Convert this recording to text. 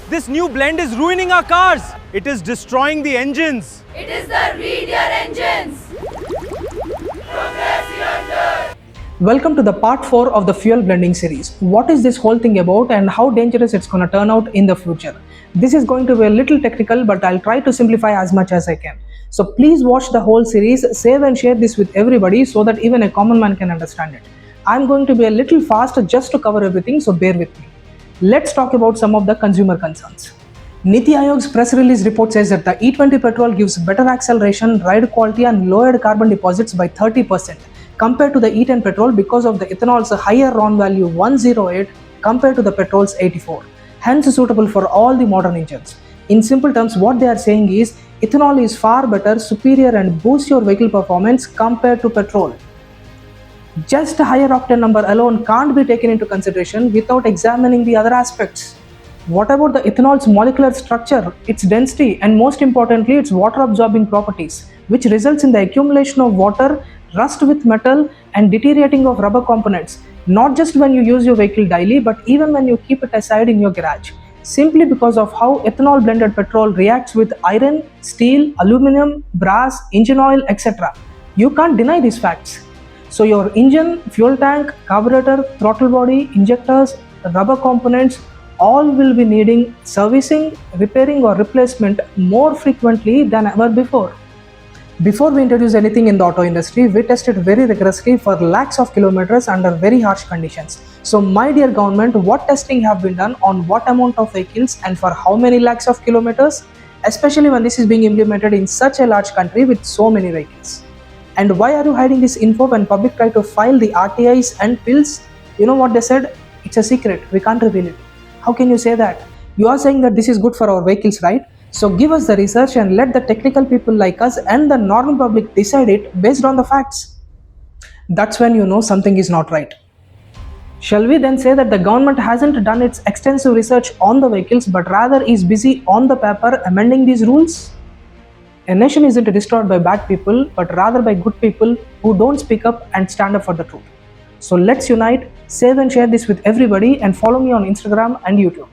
This new blend is ruining our cars. It is destroying the engines. It is the Read Your Engines. Welcome to the part 4 of the fuel blending series. What is this whole thing about and how dangerous it's going to turn out in the future? This is going to be a little technical, but I'll try to simplify as much as I can. So please watch the whole series, save and share this with everybody so that even a common man can understand it. I'm going to be a little fast just to cover everything, so bear with me. Let's talk about some of the consumer concerns. Niti Aayog's press release report says that the E20 petrol gives better acceleration, ride quality and lowered carbon deposits by 30% compared to the E10 petrol because of the ethanol's higher RON value 108 compared to the petrol's 84, hence suitable for all the modern engines. In simple terms, what they are saying is ethanol is far better, superior and boosts your vehicle performance compared to petrol. Just a higher octane number alone can't be taken into consideration without examining the other aspects. What about the ethanol's molecular structure, its density, and most importantly, its water absorbing properties, which results in the accumulation of water, rust with metal, and deteriorating of rubber components, not just when you use your vehicle daily, but even when you keep it aside in your garage, simply because of how ethanol blended petrol reacts with iron, steel, aluminum, brass, engine oil, etc. You can't deny these facts. So your engine, fuel tank, carburetor, throttle body, injectors, rubber components, all will be needing servicing, repairing or replacement more frequently than ever before. Before we introduce anything in the auto industry, we tested very rigorously for lakhs of kilometers under very harsh conditions. So my dear government, what testing have been done on what amount of vehicles and for how many lakhs of kilometers, especially when this is being implemented in such a large country with so many vehicles? And why are you hiding this info when public try to file the RTIs and pills? You know what they said? It's a secret, we can't reveal it. How can you say that? You are saying that this is good for our vehicles, right? So give us the research and let the technical people like us and the normal public decide it based on the facts. That's when you know something is not right. Shall we then say that the government hasn't done its extensive research on the vehicles but rather is busy on the paper amending these rules? A nation isn't destroyed by bad people but rather by good people who don't speak up and stand up for the truth. So let's unite, save and share this with everybody and follow me on Instagram and YouTube.